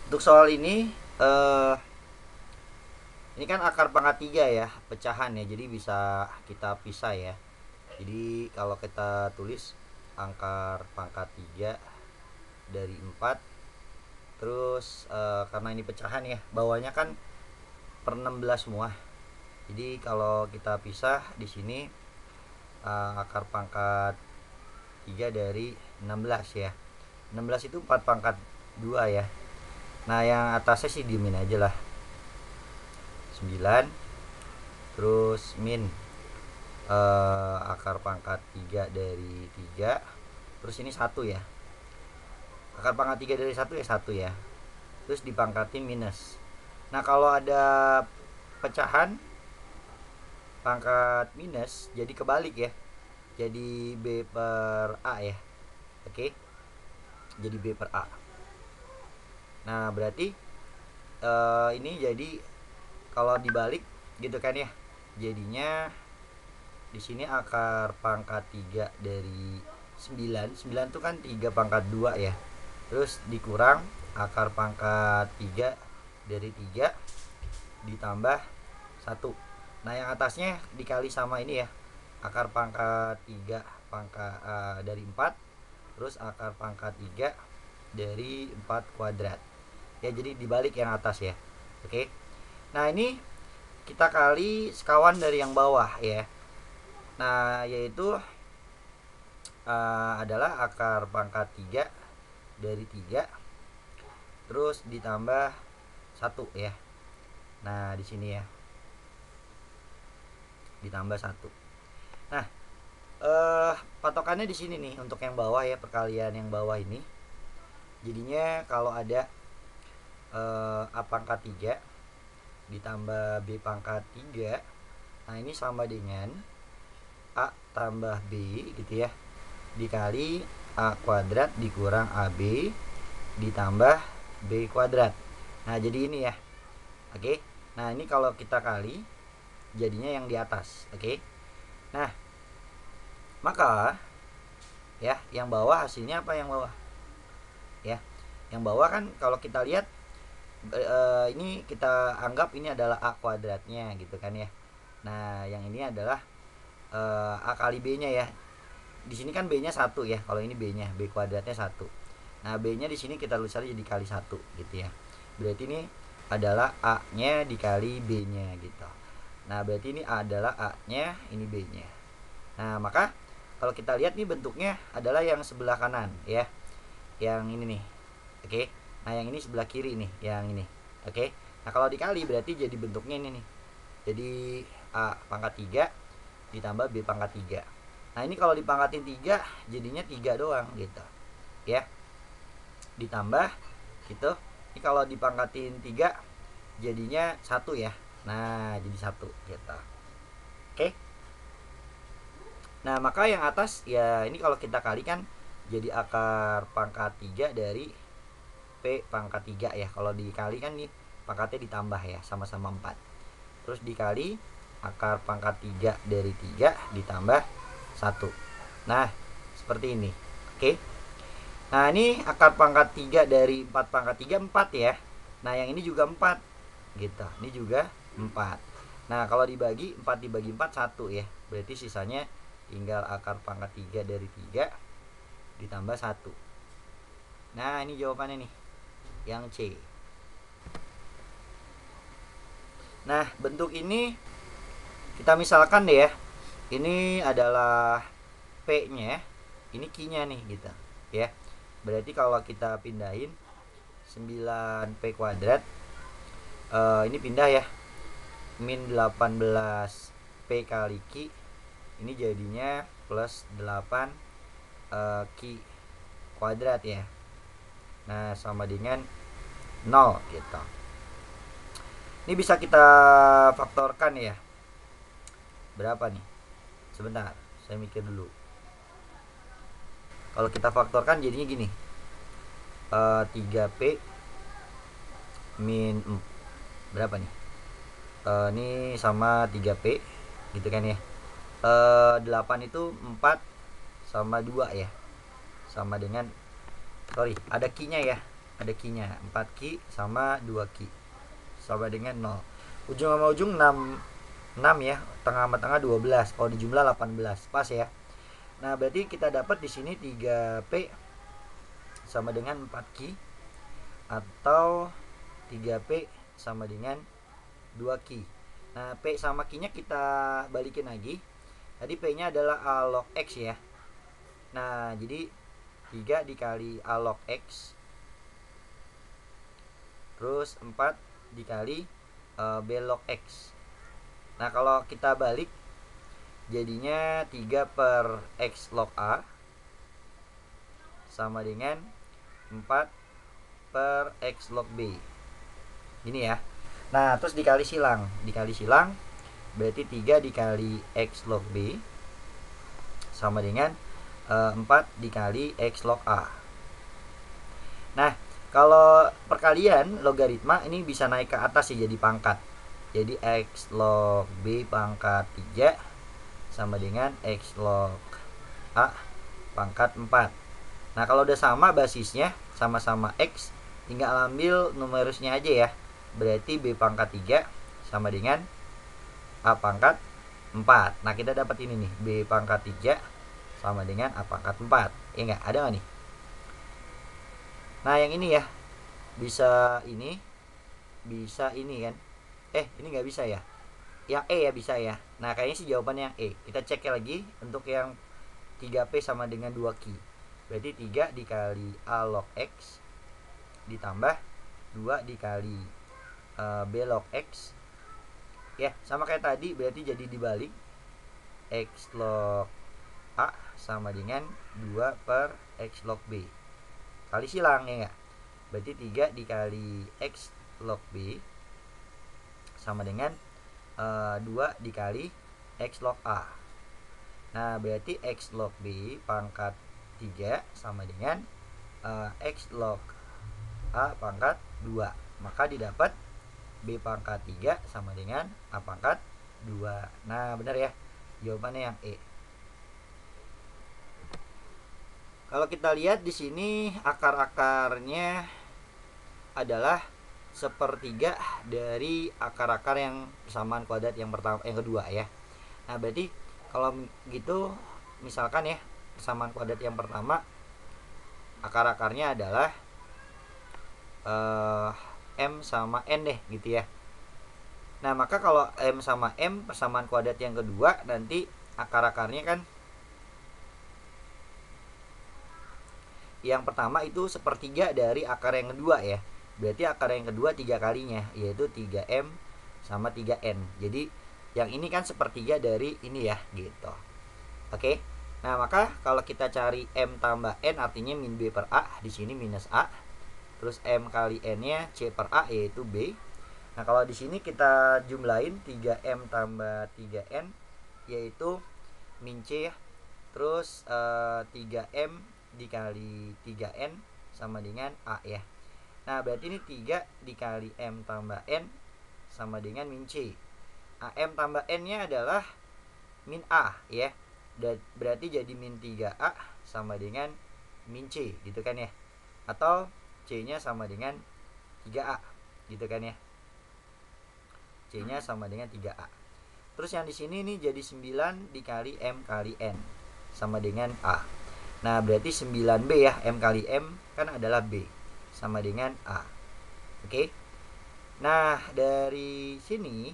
Untuk soal ini kan akar pangkat 3 ya, pecahan ya. Jadi bisa kita pisah ya. Jadi kalau kita tulis akar pangkat 3 dari 4, terus karena ini pecahan ya, bawahnya kan per 16 semua. Jadi kalau kita pisah di sini akar pangkat 3 dari 16 ya. 16 itu 4 pangkat 2 ya. Nah, yang atasnya sih diemin aja lah. 9 terus min akar pangkat 3 dari 3, terus ini 1 ya. Akar pangkat 3 dari 1 ya 1 ya. Terus dipangkatin minus. Nah, kalau ada pecahan pangkat minus jadi kebalik ya. Jadi B per A ya. Oke. Jadi B per A. Nah, berarti ini jadi kalau dibalik gitu kan ya. Jadinya di sini akar pangkat 3 dari 9. 9 itu kan 3 pangkat 2 ya. Terus dikurang akar pangkat 3 dari 3 ditambah 1. Nah, yang atasnya dikali sama ini ya. Akar pangkat 3 pangkat dari 4, terus akar pangkat 3 dari 4 kuadrat. Ya, jadi dibalik yang atas ya. Oke. Nah, ini kita kali sekawan dari yang bawah ya. Nah, yaitu adalah akar pangkat 3 dari 3 terus ditambah 1 ya. Nah, di sini ya. Ditambah 1. Nah, patokannya di sini nih untuk yang bawah ya, perkalian yang bawah ini. Jadinya kalau ada A pangkat 3 ditambah B pangkat 3, nah ini sama dengan A tambah B gitu ya, dikali A kuadrat dikurang AB ditambah B kuadrat. Nah, jadi ini ya. Oke. Nah, ini kalau kita kali jadinya yang di atas. Oke. Nah, maka ya, yang bawah hasilnya apa yang bawah? Ya. Yang bawah kan kalau kita lihat ini kita anggap ini adalah A kuadratnya gitu kan ya. Nah, yang ini adalah A kali B-nya ya. Di sini kan B-nya 1 ya. Kalau ini B-nya, B kuadratnya 1. Nah, B-nya di sini kita tulis aja jadi kali 1 gitu ya. Berarti ini adalah A-nya dikali B-nya gitu. Nah, berarti ini adalah A-nya, ini B-nya. Nah, maka kalau kita lihat nih bentuknya adalah yang sebelah kanan ya. Yang ini nih. Oke. Nah, yang ini sebelah kiri nih, yang ini. Oke. Nah, kalau dikali berarti jadi bentuknya ini nih. Jadi A pangkat 3 ditambah B pangkat 3. Nah, ini kalau dipangkatin 3 jadinya 3 doang gitu. Ya. Ditambah gitu. Ini kalau dipangkatin 3 jadinya 1 ya. Nah, jadi 1 gitu. Oke. Nah, maka yang atas ya ini kalau kita kalikan jadi akar pangkat 3 dari P pangkat 3 ya. Kalau dikali kan nih pangkatnya ditambah ya, sama-sama 4. Terus dikali akar pangkat 3 dari 3 ditambah 1. Nah, seperti ini. Oke. Nah, ini akar pangkat 3 dari 4 pangkat 3 4 ya. Nah, yang ini juga 4 gitu. Ini juga 4. Nah, kalau dibagi 4 dibagi 4 1 ya. Berarti sisanya tinggal akar pangkat 3 dari 3 ditambah 1. Nah, ini jawabannya nih. Yang C. Nah, bentuk ini kita misalkan deh ya. Ini adalah P-nya, ini Q-nya nih gitu. Ya. Berarti kalau kita pindahin 9P kuadrat ini pindah ya. Min 18P kali Q ini jadinya plus 8 Q kuadrat ya. Nah, sama dengan 0 gitu. Ini bisa kita faktorkan ya. Berapa nih? Sebentar, saya mikir dulu. Kalau kita faktorkan jadinya gini. 3P min berapa nih? Ini sama 3P gitu kan ya. 8 itu 4 sama 2 ya. Sama dengan, sorry, ada Q-nya ya. ada Q-nya 4 Q sama 2 Q sama dengan 0. Ujung sama ujung 6 ya, tengah sama tengah 12. Kalau dijumlah 18, pas ya. Nah, berarti kita dapat di sini 3P sama dengan 4Q atau 3P sama dengan 2Q. Nah, P sama Q-nya kita balikin lagi. Tadi P-nya adalah A log X ya. Nah, jadi 3 dikali A log X terus 4 dikali B log X. Nah, kalau kita balik jadinya 3 per X log A sama dengan 4 per X log B. Ini ya. Nah, terus dikali silang berarti 3 dikali X log B sama dengan 4 dikali X log A. Nah, kalau perkalian logaritma ini bisa naik ke atas ya, jadi pangkat. Jadi X log B pangkat 3 sama dengan X log A pangkat 4. Nah, kalau udah sama basisnya, sama-sama X, tinggal ambil numerusnya aja ya. Berarti B pangkat 3 sama dengan A pangkat 4. Nah, kita dapat ini nih, B pangkat 3 sama dengan A pangkat 4. Ya enggak? Ada nggak nih? Nah, yang ini ya, bisa ini kan. Ini nggak bisa ya. Yang E ya bisa ya. Nah, kayaknya sih jawabannya yang E. Kita cek lagi untuk yang 3P sama dengan 2Q. Berarti 3 dikali A log X ditambah 2 dikali B log X. Ya, sama kayak tadi, berarti jadi dibalik. X log A sama dengan 2 per X log B. Kali silang ya enggak? Berarti 3 dikali X log B sama dengan 2 dikali X log A. Nah, berarti X log B pangkat 3 sama dengan X log A pangkat 2. Maka didapat B pangkat 3 sama dengan A pangkat 2. Nah, benar ya. Jawabannya yang E. Kalau kita lihat di sini akar-akarnya adalah sepertiga dari akar-akar yang persamaan kuadrat yang kedua ya. Nah, berarti kalau gitu misalkan ya, persamaan kuadrat yang pertama akar-akarnya adalah M sama N deh gitu ya. Nah, maka kalau M sama M persamaan kuadrat yang kedua, nanti akar-akarnya kan yang pertama itu sepertiga dari akar yang kedua ya. Berarti akar yang kedua 3 kalinya, yaitu 3M sama 3N. Jadi yang ini kan sepertiga dari ini ya gitu. Oke. Nah, maka kalau kita cari M tambah N artinya min B per A, di sini minus A. Terus M kali N-nya C per A yaitu B. Nah, kalau di sini kita jumlahin 3M tambah 3N yaitu min C ya. Terus 3M dikali 3N sama dengan A ya. Nah, berarti ini 3 dikali M tambah N sama dengan min C. Nah, M tambah N-nya adalah min A ya. Berarti jadi min 3A sama dengan min C gitu kan ya. Atau C-nya sama dengan 3A gitu kan ya. C-nya sama dengan 3A. Terus yang di sini nih jadi 9 dikali M kali N sama dengan A. Nah, berarti 9B ya, M kali M kan adalah B sama dengan A. Oke. Nah, dari sini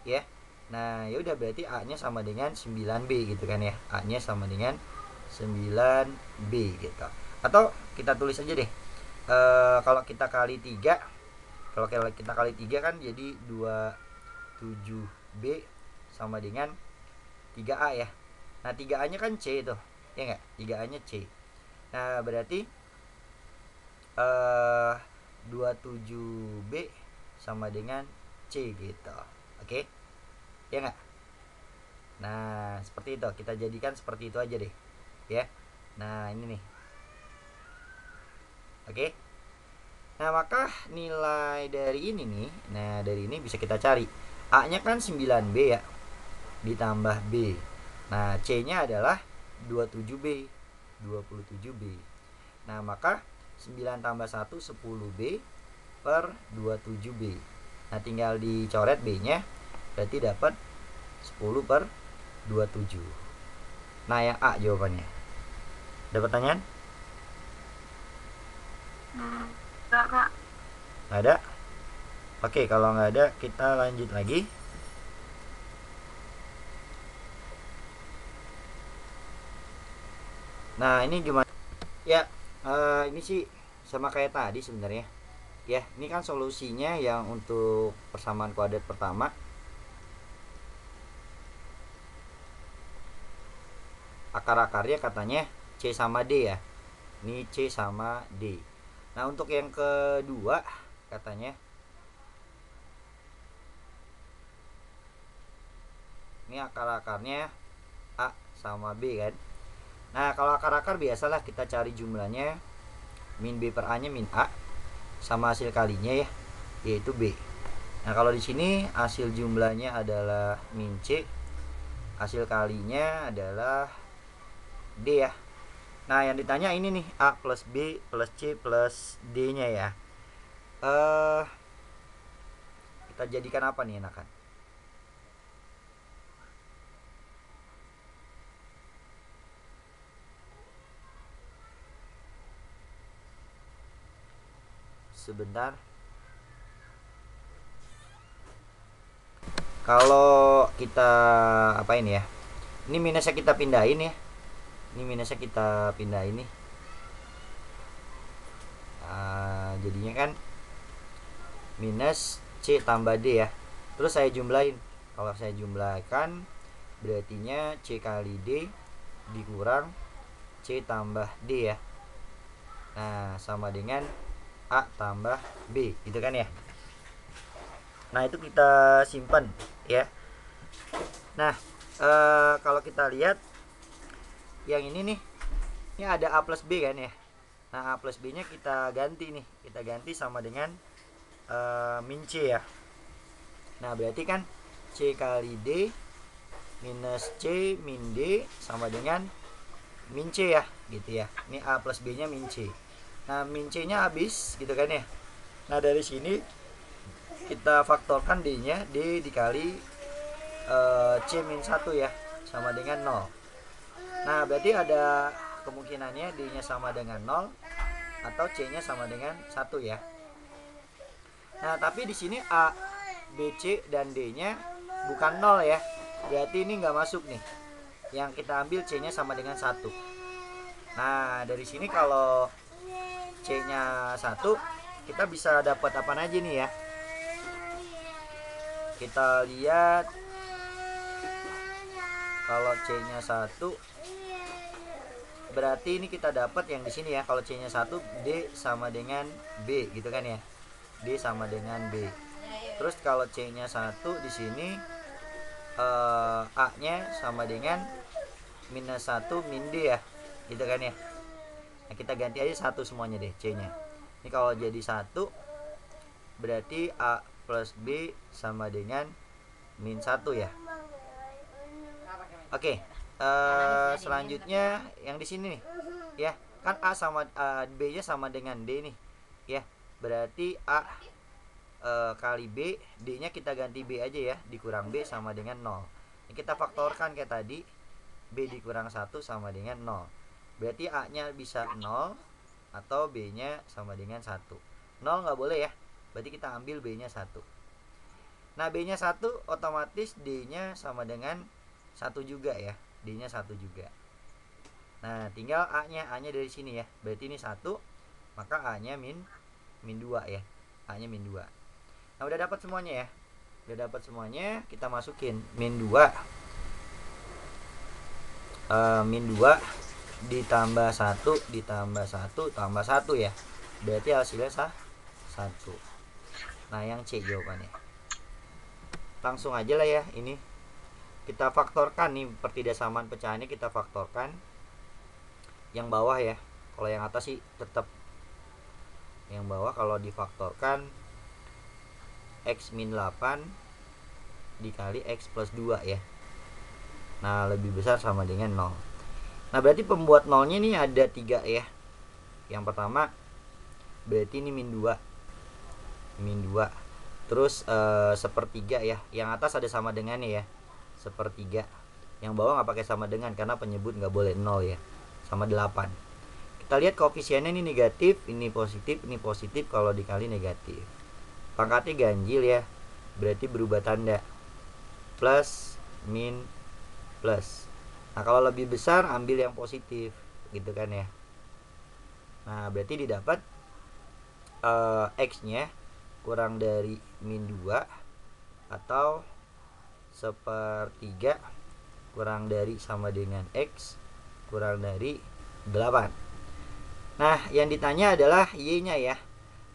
ya. Nah, ya udah berarti A-nya sama dengan 9B gitu kan ya. A-nya sama dengan 9B gitu. Atau kita tulis aja deh. Kalau kita kali 3, kalau kita kali 3 kan jadi 27B sama dengan 3A ya. Nah, 3A-nya kan C itu. Ya enggak? 3A-nya C. Nah, berarti 27B sama dengan C gitu. Oke? Ya enggak? Nah, seperti itu. Kita jadikan seperti itu aja deh. Ya. Nah, ini nih. Oke? Nah, maka nilai dari ini nih, nah dari ini bisa kita cari. A-nya kan 9B ya. Ditambah B. Nah, C-nya adalah 27B. 27B. Nah, maka 9 tambah 1 10B per 27B. Nah tinggal dicoret B nya, berarti dapat 10 per 27. Nah yang A jawabannya. Ada pertanyaan? Enggak, Kak. Nggak ada? Oke, kalau nggak ada kita lanjut lagi. Nah ini gimana? Ya, ini sih sama kayak tadi sebenarnya. Ya, ini kan solusinya yang untuk persamaan kuadrat pertama. Akar-akarnya katanya C sama D ya. Ini C sama D. Nah untuk yang kedua katanya ini akar-akarnya A sama B kan. Nah kalau akar-akar biasalah kita cari jumlahnya, min B per A nya min A sama hasil kalinya ya, yaitu B. Nah kalau di sini hasil jumlahnya adalah min C, hasil kalinya adalah D ya. Nah yang ditanya ini nih, A plus B plus C plus D nya ya. Kita jadikan apa nih enakan? Sebentar. Kalau kita apa ini ya? Ini minusnya kita pindahin ya. Ini minusnya kita pindahin nih. Jadinya kan minus C tambah D ya. Terus saya jumlahin. Kalau saya jumlahkan berartinya C kali D dikurang C tambah D ya. Nah sama dengan A tambah B gitu kan ya. Nah itu kita simpan ya. Nah kalau kita lihat yang ini nih, ini ada A plus B kan ya. Nah A plus B nya kita ganti nih, kita ganti sama dengan min C ya. Nah berarti kan C kali D minus C min D sama dengan min C ya gitu ya. Ini A plus B nya min C. Nah min C nya habis gitu kan ya. Nah dari sini kita faktorkan D nya, D dikali C min 1 ya, sama dengan 0. Nah berarti ada kemungkinannya D nya sama dengan 0 atau C nya sama dengan 1 ya. Nah tapi di sini A, B, C dan D nya bukan 0 ya. Berarti ini nggak masuk nih. Yang kita ambil C nya sama dengan 1. Nah dari sini kalau C nya 1, kita bisa dapat apa aja nih ya. Kita lihat kalau C nya 1 berarti ini kita dapat yang di sini ya. Kalau C nya 1, D sama dengan B gitu kan ya. D sama dengan B. Terus kalau C nya 1 di sini A nya sama dengan minus 1 min D ya gitu kan ya. Nah kita ganti aja 1 semuanya deh C nya. Ini kalau jadi 1 berarti A plus B sama dengan min 1 ya. Oke, selanjutnya yang di sini nih ya, kan A sama B nya sama dengan D nih ya. Berarti A kali B, D nya kita ganti B aja ya, dikurang B sama dengan 0. Ini kita faktorkan kayak tadi, B dikurang 1 sama dengan 0. Berarti A nya bisa 0 atau B nya sama dengan 1. 0 nggak boleh ya, berarti kita ambil B nya 1. Nah B nya 1 otomatis D nya sama dengan 1 juga ya, D nya 1 juga. Nah tinggal A nya dari sini ya, berarti ini 1, maka A nya min 2 ya, A nya min 2. Nah udah dapat semuanya ya, udah dapat semuanya, kita masukin min 2 min 2 ditambah 1 ditambah 1 tambah 1 ya, berarti hasilnya 1. Nah yang C jawabannya. Langsung aja lah ya, ini kita faktorkan nih, pertidaksamaan pecahannya kita faktorkan. Yang bawah ya, kalau yang atas sih tetap yang bawah kalau difaktorkan X min 8 dikali X plus 2 ya. Nah lebih besar sama dengan 0. Nah berarti pembuat nolnya ini ada 3 ya. Yang pertama berarti ini min 2. Terus sepertiga ya, yang atas ada sama dengannya ya, sepertiga. Yang bawah nggak pakai sama dengan karena penyebut nggak boleh 0 ya, sama 8. Kita lihat koefisiennya, ini negatif, ini positif, kalau dikali negatif. Pangkatnya ganjil ya, berarti berubah tanda, plus min plus. Nah kalau lebih besar ambil yang positif gitu kan ya. Nah berarti didapat X nya kurang dari min 2 atau sepertiga kurang dari sama dengan X kurang dari 8. Nah yang ditanya adalah Y nya ya.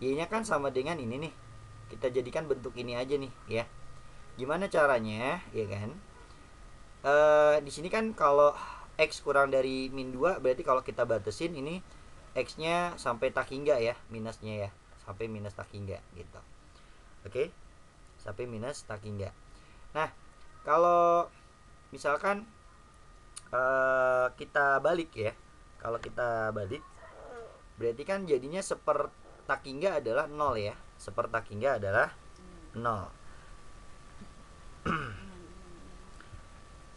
Y nya kan sama dengan ini nih, kita jadikan bentuk ini aja nih ya. Gimana caranya ya kan? Di sini kan kalau X kurang dari min 2 berarti kalau kita batasin ini X nya sampai tak hingga ya, minusnya ya, sampai minus tak hingga gitu. Oke, sampai minus tak hingga. Nah kalau misalkan kita balik ya, kalau kita balik berarti kan jadinya seper tak hingga adalah 0 ya, seper tak hingga adalah 0.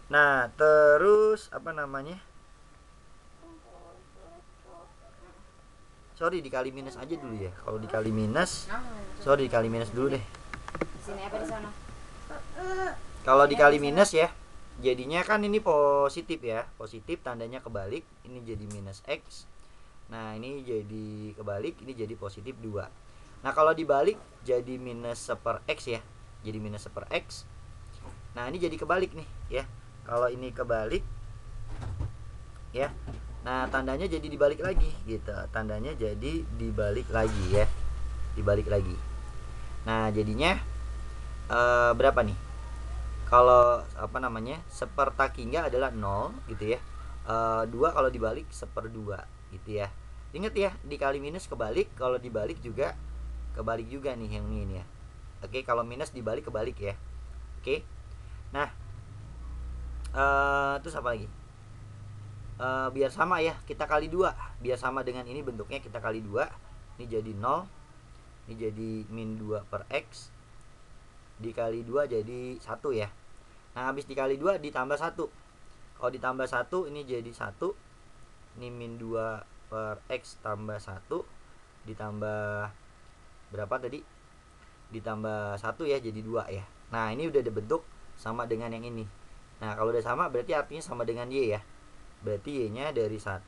Nah terus apa namanya, sorry dikali minus aja dulu ya. Kalau dikali minus, sorry dikali minus dulu deh. Sini apa di sana? Kalau dikali minus ya, jadinya kan ini positif ya, positif tandanya kebalik, ini jadi minus X. Nah ini jadi kebalik, ini jadi positif 2. Nah kalau dibalik jadi minus seper X ya, jadi minus seper X. Nah ini jadi kebalik nih ya. Kalau ini kebalik ya, nah tandanya jadi dibalik lagi gitu, tandanya jadi dibalik lagi ya, dibalik lagi. Nah jadinya berapa nih? Kalau apa namanya, seper tak hingga adalah 0 gitu ya. 2 kalau dibalik seper 2 gitu ya. Ingat ya, dikali minus kebalik, kalau dibalik juga kebalik juga nih yang ini ya. Oke, kalau minus dibalik kebalik ya. Oke. Nah, terus apa lagi? Biar sama ya, kita kali 2. Biar sama dengan ini bentuknya, kita kali 2. Ini jadi 0. Ini jadi min 2 per X. Dikali 2 jadi 1 ya. Nah habis dikali 2 ditambah 1. Kalau ditambah 1 ini jadi 1. Ini min 2 per X tambah 1. Ditambah berapa tadi? Ditambah 1 ya, jadi 2 ya. Nah ini udah ada bentuk sama dengan yang ini. Nah kalau udah sama berarti artinya sama dengan Y ya. Berarti Y nya dari 1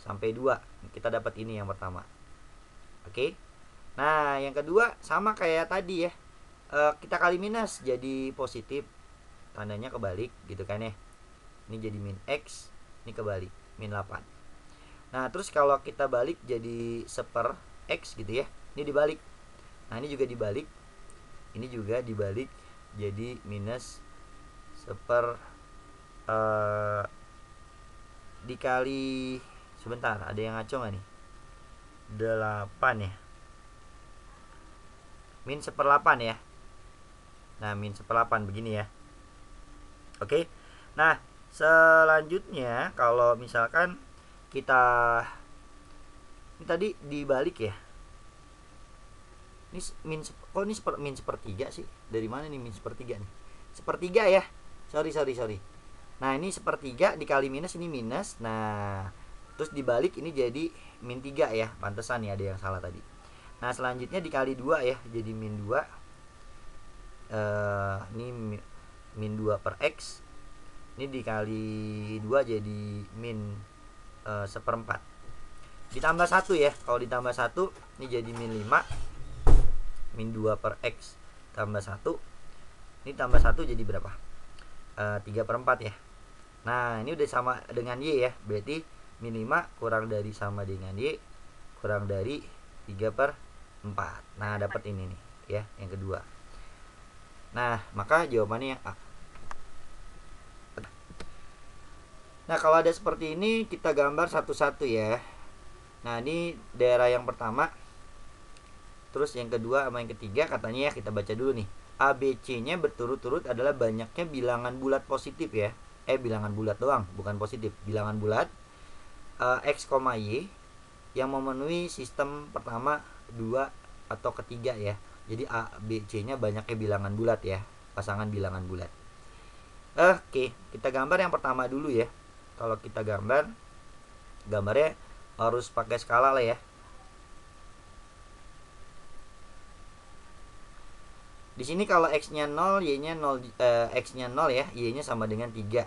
sampai 2. Kita dapat ini yang pertama. Oke. Nah yang kedua sama kayak tadi ya. Kita kali minus jadi positif, tandanya kebalik gitu kan ya. Ini jadi min X, ini kebalik min 8. Nah terus kalau kita balik jadi seper X gitu ya, ini dibalik. Nah ini juga dibalik, ini juga dibalik jadi minus seper dikali, sebentar ada yang ngaco nggak nih, 8 ya, min seper 8 ya. Nah min seper 8 begini ya. Oke. Nah selanjutnya kalau misalkan kita, ini tadi dibalik ya, ini min kok ini min sepertiga sih, dari mana nih min sepertiga nih, sepertiga ya, sorry. Nah ini sepertiga dikali minus, ini minus. Nah terus dibalik ini jadi min 3 ya, pantesan ya ada yang salah tadi. Nah selanjutnya dikali 2 ya, jadi min 2. Ini min 2 per X. Ini dikali 2 jadi min seperempat. Ditambah 1 ya. Kalau ditambah 1 ini jadi min 5. Min 2 per X tambah 1. Ini tambah 1 jadi berapa? 3 per 4 ya. Nah ini udah sama dengan Y ya. Berarti min 5 kurang dari sama dengan Y kurang dari 3 per 4. Nah dapat ini nih ya, yang kedua. Nah maka jawabannya yang A. Nah kalau ada seperti ini kita gambar satu-satu ya. Nah ini daerah yang pertama, terus yang kedua sama yang ketiga katanya ya, kita baca dulu nih. A, B, C nya berturut-turut adalah banyaknya bilangan bulat positif ya. Bilangan bulat doang, bukan positif. Bilangan bulat X, Y yang memenuhi sistem pertama, 2 atau ketiga ya. Jadi A, B, C nya banyaknya bilangan bulat ya, pasangan bilangan bulat. Oke, kita gambar yang pertama dulu ya. Kalau kita gambarnya harus pakai skala lah ya. Di sini kalau x-nya 0, y-nya 0, x-nya 0 ya, y-nya sama dengan 3.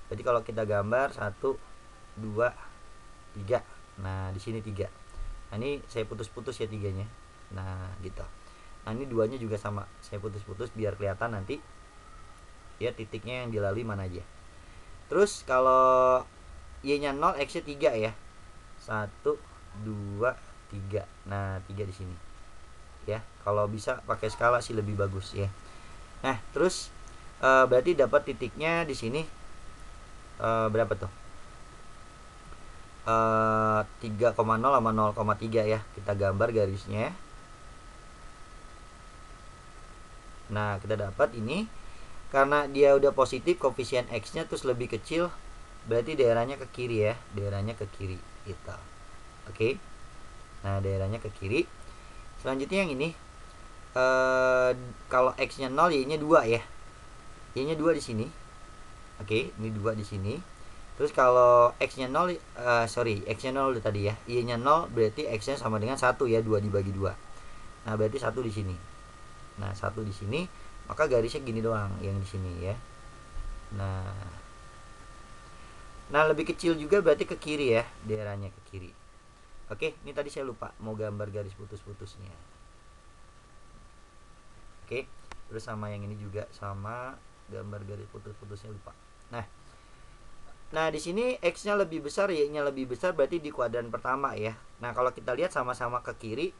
Jadi kalau kita gambar 1 2 3. Nah, di sini 3. Nah, ini saya putus-putus ya 3-nya. Nah, gitu. Nah, ini 2-nya juga sama. Saya putus-putus biar kelihatan nanti ya titiknya yang dilalui mana aja. Terus kalau y-nya 0, x-nya 3 ya. 1 2 3. Nah, 3 di sini. Ya, kalau bisa pakai skala sih lebih bagus ya. Nah, terus berarti dapat titiknya di sini berapa tuh? 3,0 sama 0,3 ya. Kita gambar garisnya. Nah, kita dapat ini karena dia udah positif, koefisien x-nya terus lebih kecil, berarti daerahnya ke kiri ya, daerahnya ke kiri gitu. Oke. Nah, daerahnya ke kiri. Selanjutnya yang ini kalau x-nya 0, y-nya 2 ya. Y-nya 2 di sini. Oke, ini 2 di sini. Terus kalau x-nya 0, x-nya 0 tadi ya. Y-nya 0 berarti x-nya sama dengan 1 ya, 2 dibagi 2. Nah, berarti 1 di sini. Nah, 1 di sini, maka garisnya gini doang yang di sini ya. Nah, lebih kecil juga berarti ke kiri ya, daerahnya ke kiri. Oke, ini tadi saya lupa mau gambar garis putus-putusnya. Oke, terus sama yang ini juga sama gambar garis putus-putusnya lupa. Nah, di sini x-nya lebih besar, y-nya lebih besar berarti di kuadran pertama ya. Nah, kalau kita lihat sama-sama ke kiri,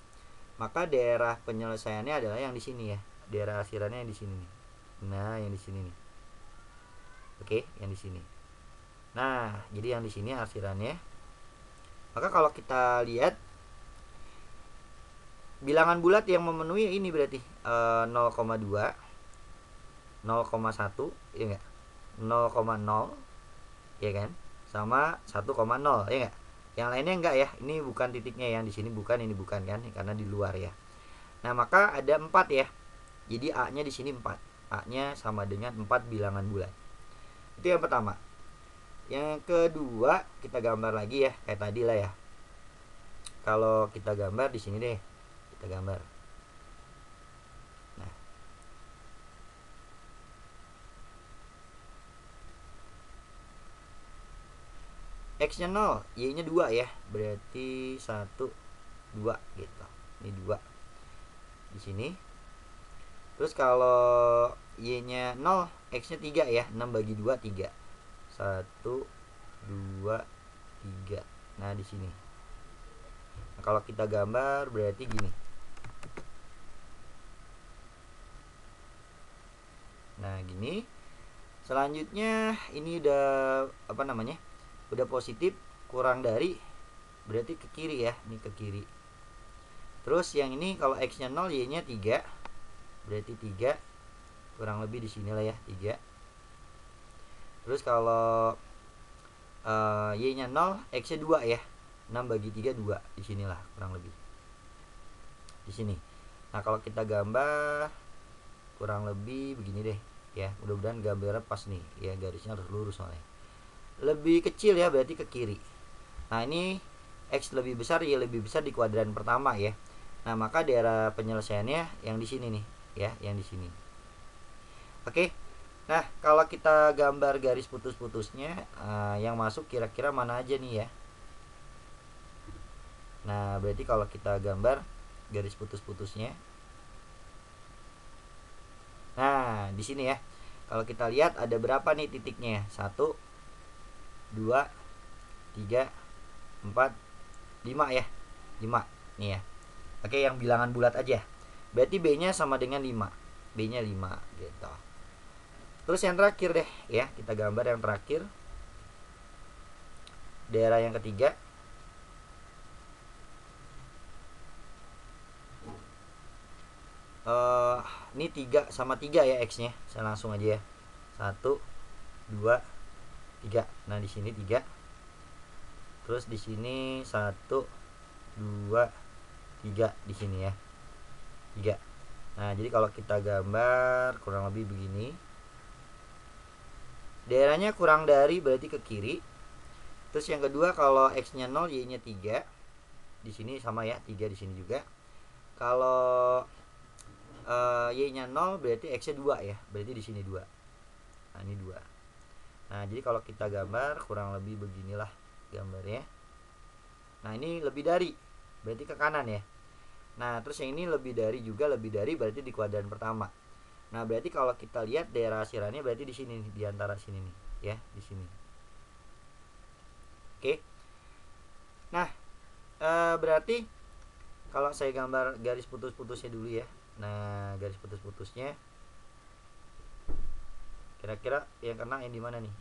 maka daerah penyelesaiannya adalah yang di sini ya. Daerah arsirannya yang di sini nih. Nah, yang di sini nih. Oke, yang di sini. Nah, jadi yang di sini arsirannya. Maka kalau kita lihat bilangan bulat yang memenuhi ini berarti 0,2, 0,1 ya enggak? 0,0 ya kan? Sama 1,0 ya enggak? Yang lainnya enggak ya. Ini bukan titiknya, yang di sini bukan, ini bukan kan? Karena di luar ya. Nah, maka ada 4 ya. Jadi A-nya di sini 4. A-nya sama dengan 4 bilangan bulat. Itu yang pertama. Yang kedua, kita gambar lagi ya, kayak tadi lah ya. Kalau kita gambar di sini deh. Kita gambar. Nah. X-nya 0, Y-nya 2 ya. Berarti 1 2 gitu. Ini 2 di sini. Terus kalau Y-nya 0, X-nya 3 ya. 6 bagi 2 3. 1 2 3. Nah, di sini. Nah, kalau kita gambar berarti gini. Nah, gini. Selanjutnya ini udah apa namanya? Udah positif, kurang dari berarti ke kiri ya. Ini ke kiri. Terus yang ini kalau x-nya 0, y-nya 3. Berarti 3 kurang lebih di sinilah ya, 3. Terus kalau y-nya 0, x-nya 2 ya. 6 bagi 3 2. Di sinilah kurang lebih. Di sini. Nah, kalau kita gambar kurang lebih begini deh ya. Mudah-mudahan gambarnya pas nih ya, garisnya harus lurus soalnya. Lebih kecil ya, berarti ke kiri. Nah, ini x lebih besar, y lebih besar di kuadran pertama ya. Nah, maka daerah penyelesaiannya yang di sini nih ya, yang di sini. Oke. Nah, kalau kita gambar garis putus-putusnya, yang masuk kira-kira mana aja nih ya. Nah, berarti kalau kita gambar garis putus-putusnya. Nah, di sini ya. Kalau kita lihat ada berapa nih titiknya? 1 2 3 4 5 ya. 5 nih ya. Oke, yang bilangan bulat aja. Berarti B-nya sama dengan 5. B-nya 5 gitu. Terus yang terakhir deh ya, kita gambar yang terakhir. Daerah yang ketiga. Ini 3 sama 3 ya x-nya. Saya langsung aja ya. 1 2 3. Nah, di sini 3. Terus di sini 1 2, 3 di sini ya. 3. Nah, jadi kalau kita gambar kurang lebih begini. Daerahnya kurang dari berarti ke kiri. Terus yang kedua kalau X-nya 0, Y-nya 3. Di sini sama ya, 3 di sini juga. Kalau Y-nya 0 berarti X-nya 2 ya. Berarti di sini 2. Nah, ini 2. Nah, jadi kalau kita gambar kurang lebih beginilah gambarnya. Nah, ini lebih dari, berarti ke kanan ya. Nah, terus yang ini lebih dari juga, lebih dari berarti di kuadran pertama. Nah, berarti kalau kita lihat daerah asirannya berarti di sini nih, di antara sini nih, ya, di sini. Oke. Nah, berarti kalau saya gambar garis putus-putusnya dulu ya. Nah, garis putus-putusnya kira-kira yang kena yang di mana nih?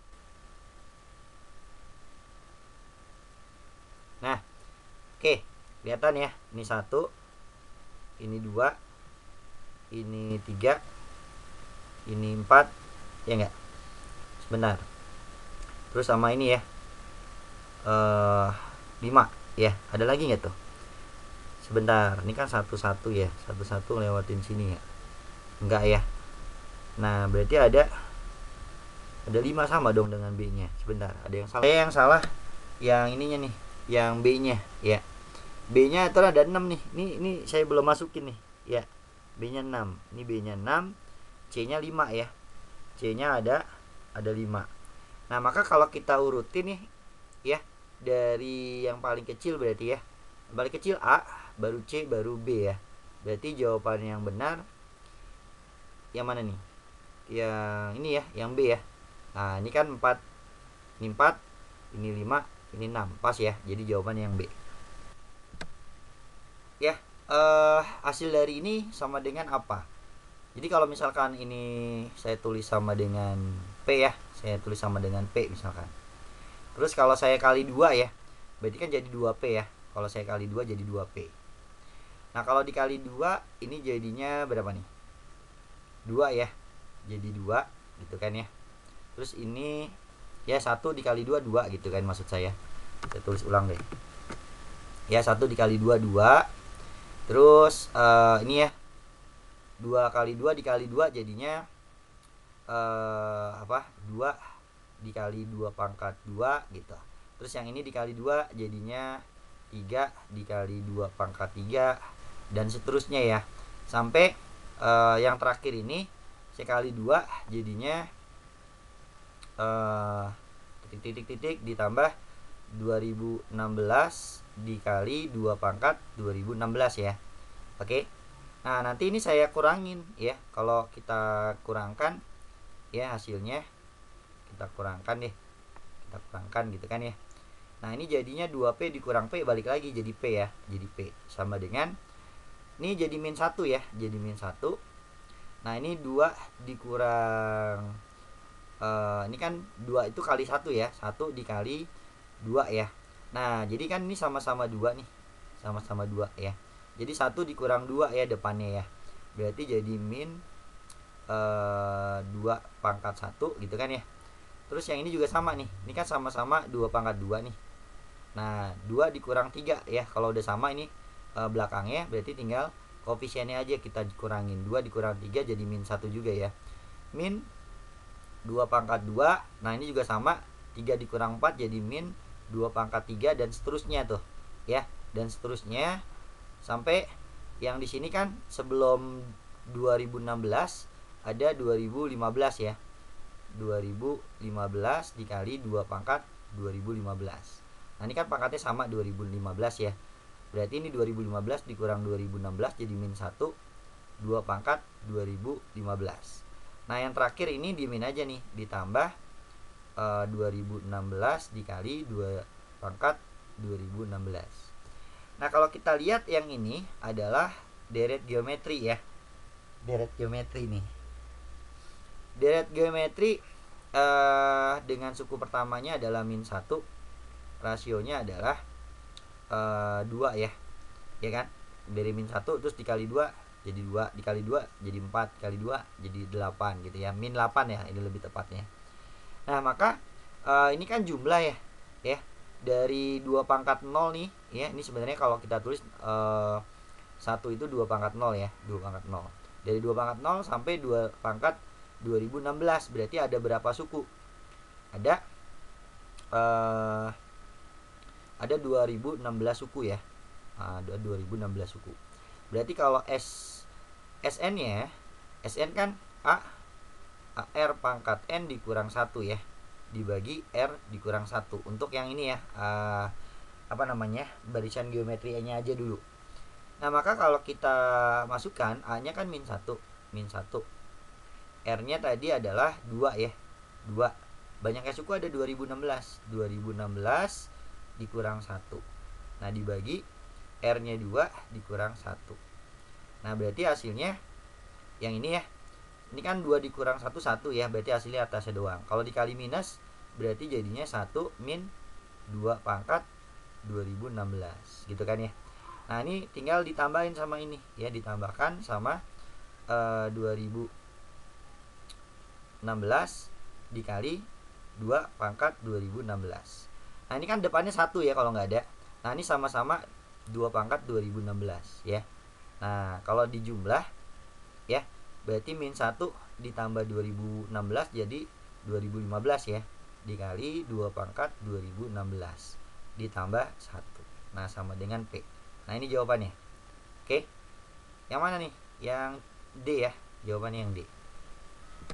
Nah, oke, kelihatan ya. Ini 1, ini 2, ini 3, ini 4, ya enggak? Sebentar. Terus sama ini ya. 5 ya. Ada lagi nggak tuh? Sebentar, ini kan satu-satu ya. Satu-satu lewatin sini ya. Enggak ya. Nah, berarti ada 5 sama dong dengan B-nya. Sebentar, ada yang salah. Yang salah yang ininya nih, yang B-nya ya. B-nya itu ada 6 nih. Ini saya belum masukin nih ya. B-nya 6. Ini B-nya 6, C-nya 5 ya. C-nya ada 5. Nah, maka kalau kita urutin nih ya, dari yang paling kecil berarti ya. Yang paling kecil A, baru C, baru B ya. Berarti jawaban yang benar yang mana nih? Yang ini ya, yang B ya. Nah, ini kan 4. Ini 4, ini 5, ini 6. Pas ya. Jadi jawaban yang B. Ya, hasil dari ini sama dengan apa? Jadi kalau misalkan ini saya tulis sama dengan P ya. Saya tulis sama dengan P misalkan. Terus kalau saya kali 2 ya, berarti kan jadi 2P ya. Kalau saya kali 2 jadi 2P. Nah, kalau dikali 2 ini jadinya berapa nih? 2 ya. Jadi 2 gitu kan ya. Terus ini ya 1 dikali 2 2 gitu kan maksud saya. Saya tulis ulang deh. Ya 1 dikali 2 2. Terus ini ya 2 kali 2 dikali 2 jadinya 2 dikali 2 pangkat 2 gitu. Terus yang ini dikali 2 jadinya 3 dikali 2 pangkat 3 dan seterusnya ya. Sampai yang terakhir ini saya kali 2 jadinya titik-titik ditambah 2016 dikali 2 pangkat 2016 ya. Oke. Nah, nanti ini saya kurangin ya. Kalau kita kurangkan ya hasilnya kita kurangkan deh. Kita kurangkan gitu kan ya. Nah, ini jadinya 2P dikurang P balik lagi jadi P ya. Jadi P sama dengan ini jadi min 1 ya. Jadi min 1. Nah, ini 2 dikurang ini kan 2 itu kali 1 ya. 1 dikali 2 ya. Nah, jadi kan ini sama-sama 2 nih. Sama-sama 2 ya. Jadi 1 dikurang 2 ya depannya ya. Berarti jadi min 2 pangkat 1 gitu kan ya. Terus yang ini juga sama nih. Ini kan sama-sama 2 pangkat 2 nih. Nah, 2 dikurang 3 ya. Kalau udah sama ini belakangnya berarti tinggal koefisiennya aja kita kurangin. 2 dikurang 3 jadi min 1 juga ya. Min 2 pangkat 2. Nah, ini juga sama. 3 dikurang 4 jadi min 2 pangkat 3 dan seterusnya tuh. Ya, dan seterusnya sampai yang di sini kan sebelum 2016 ada 2015 ya. 2015 dikali 2 pangkat 2015. Nah, ini kan pangkatnya sama 2015 ya. Berarti ini 2015 dikurang 2016 jadi min 1 2 pangkat 2015. Nah, yang terakhir ini dimin aja nih, ditambah 2016 dikali 2 pangkat 2016. Nah, kalau kita lihat yang ini adalah deret geometri ya. Deret geometri nih. Deret geometri dengan suku pertamanya adalah min 1. Rasionya adalah 2 ya. Ya kan? Dari min 1 terus dikali 2 jadi 2, dikali 2 jadi 4, kali 2 jadi 8 gitu ya. Min 8 ya, ini lebih tepatnya. Nah, maka ini kan jumlah ya. Ya. dari 2 pangkat 0 nih ya, ini sebenarnya kalau kita tulis 1 itu 2 pangkat 0 ya, 2 pangkat 0. Dari 2 pangkat 0 sampai 2 pangkat 2016, berarti ada berapa suku? Ada 2016 suku ya. Ada 2016 suku. Berarti kalau SN-nya, SN kan AR pangkat N dikurang 1 ya, dibagi R dikurang 1. Untuk yang ini ya, barisan geometrinya aja dulu. Nah, maka kalau kita masukkan A-nya kan min 1. R-nya tadi adalah 2 ya. 2. Banyaknya suku ada 2016. 2016 dikurang 1. Nah, dibagi R-nya 2 dikurang 1. Nah, berarti hasilnya yang ini ya. Ini kan 2 dikurang 1 1 ya, berarti hasilnya atasnya doang. Kalau dikali minus berarti jadinya 1 min 2 pangkat 2016 gitu kan ya. Nah, ini tinggal ditambahin sama ini ya, ditambahkan sama 2016 dikali 2 pangkat 2016. Nah, ini kan depannya 1 ya kalau nggak ada. Nah, ini sama-sama 2 pangkat 2016 ya. Nah, kalau dijumlah ya, berarti min 1 ditambah 2016 jadi 2015 ya, dikali 2 pangkat 2016 ditambah 1. Nah, sama dengan P. Nah, ini jawabannya. Oke. Yang mana nih? Yang D ya. Jawabannya yang D.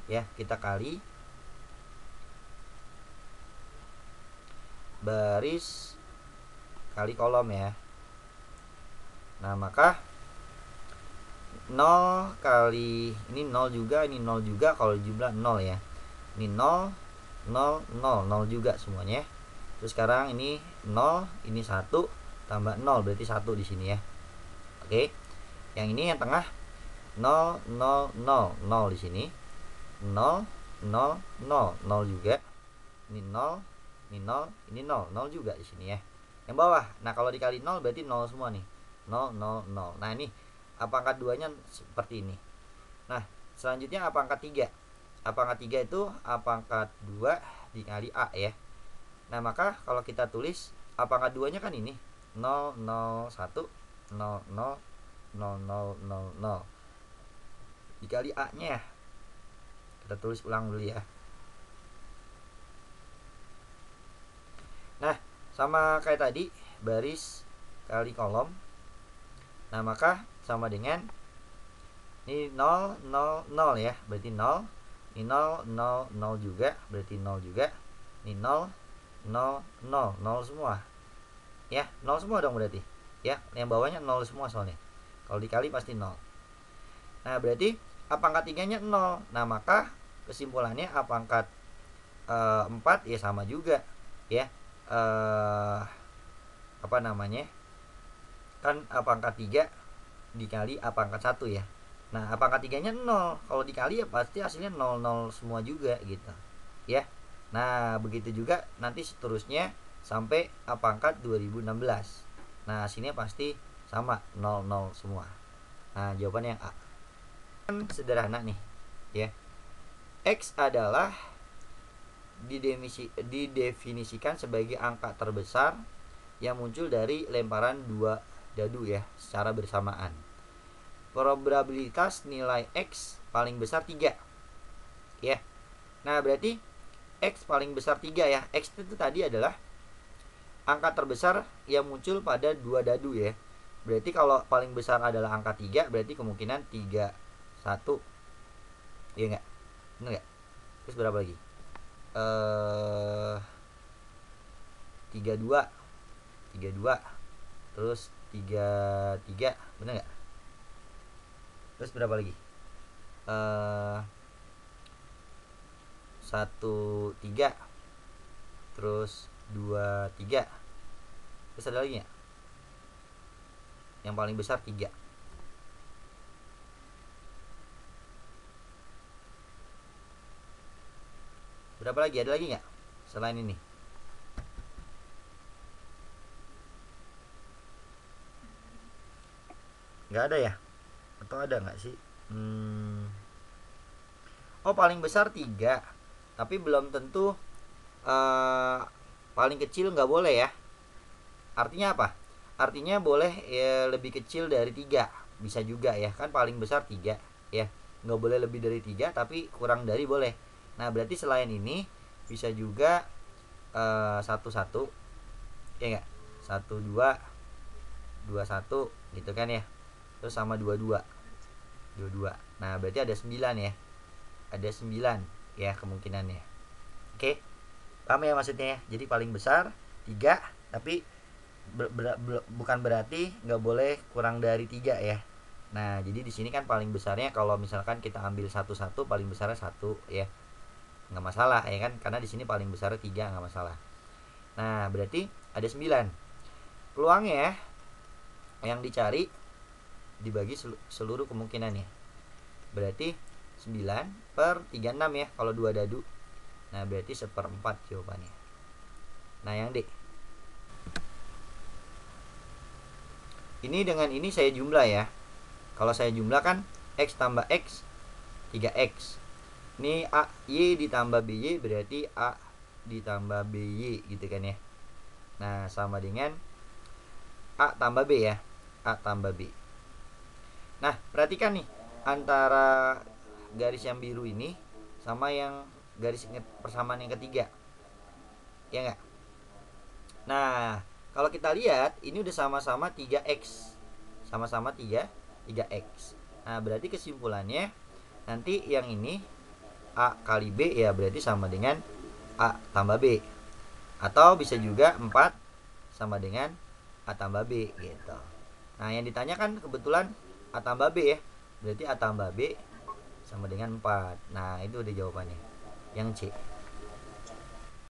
Ya, kita kali baris kali kolom ya. Nah, maka 0 kali ini 0 juga, ini 0 juga, kalau jumlah 0 ya. Ini 0 0 0 0 juga semuanya. Terus sekarang ini 0, ini 1 tambah 0 berarti 1 di sini ya. Oke. Yang ini yang tengah 0 0 0 0 di sini. 0 0 0 0 juga. Ini 0, ini 0, ini 0 0 juga di sini ya. Yang bawah. Nah, kalau dikali 0 berarti 0 semua nih. 0 0 0. Nah, ini A pangkat 2-nya seperti ini. Nah, selanjutnya A pangkat 3. A pangkat 3 itu A pangkat 2 dikali A ya. Nah, maka kalau kita tulis A pangkat 2-nya kan ini 0 0 1 0 0 0 0 0 0 dikali A-nya. Kita tulis ulang dulu ya. Nah, sama kayak tadi, baris kali kolom. Nah, maka sama dengan ini 0 0 0 ya, berarti 0. Ini 0 0 0 juga, berarti 0 juga. Ini 0 0 0 0 semua. Ya, 0 semua dong berarti. Ya, yang bawahnya 0 semua soalnya. Kalau dikali pasti 0. Nah, berarti A pangkat 3-nya 0. Nah, maka kesimpulannya A pangkat 4 ya sama juga ya. Kan A pangkat 3 dikali A pangkat 1 ya. Nah, A pangkat 3-nya 0. Kalau dikali ya pasti hasilnya 0 0 semua juga gitu ya. Nah, begitu juga nanti seterusnya sampai A pangkat 2016. Nah, hasilnya pasti sama 0 0 semua. Nah, jawabannya yang A. Kan sederhana nih ya. X adalah didefinisikan sebagai angka terbesar yang muncul dari lemparan dua dadu ya secara bersamaan. Probabilitas nilai X paling besar 3 ya. Nah, berarti X paling besar 3 ya. X itu tadi adalah angka terbesar yang muncul pada dua dadu ya. Berarti kalau paling besar adalah angka 3, berarti kemungkinan 3 1. Iya enggak? Benar enggak? Terus berapa lagi? 32 terus 33, benar nggak? Terus berapa lagi? 13 terus 23, terus ada lagi nggak? Yang paling besar 3. Berapa lagi? Ada lagi nggak selain ini? Nggak ada ya? Atau ada nggak sih? Oh, paling besar 3. Tapi belum tentu paling kecil nggak boleh ya. Artinya apa? Artinya boleh ya lebih kecil dari 3. Bisa juga ya, kan paling besar 3 ya. Nggak boleh lebih dari 3, tapi kurang dari boleh. Nah berarti selain ini bisa juga 1-1 ya nggak? 1-2, 2-1 gitu kan ya. Terus sama 2-2. 2-2. Nah berarti ada 9 ya. Ada 9 ya kemungkinannya. Oke, paham ya maksudnya ya? Jadi paling besar 3, tapi bukan berarti nggak boleh kurang dari 3 ya. Nah jadi di sini kan paling besarnya kalau misalkan kita ambil 1-1, paling besarnya 1 ya, nggak masalah ya kan, karena di sini paling besarnya 3, nggak masalah. Nah berarti ada 9. Peluangnya yang dicari dibagi seluruh kemungkinannya. Berarti 9/36 ya kalau 2 dadu. Nah berarti 1/4 jawabannya. Nah yang D, ini dengan ini saya jumlah ya. Kalau saya jumlah kan X tambah X 3X. Ini A Y ditambah BY berarti A ditambah BY gitu kan ya. Nah sama dengan A tambah B ya. A tambah B. Nah perhatikan nih, antara garis yang biru ini sama yang garis persamaan yang ketiga, ya nggak? Nah kalau kita lihat ini udah sama-sama 3X. Sama-sama 3X. Nah berarti kesimpulannya nanti yang ini A kali B ya berarti sama dengan A tambah B. Atau bisa juga 4 sama dengan A tambah B gitu. Nah yang ditanyakan kebetulan A tambah B ya. Berarti A tambah B sama dengan 4. Nah itu udah jawabannya. Yang C.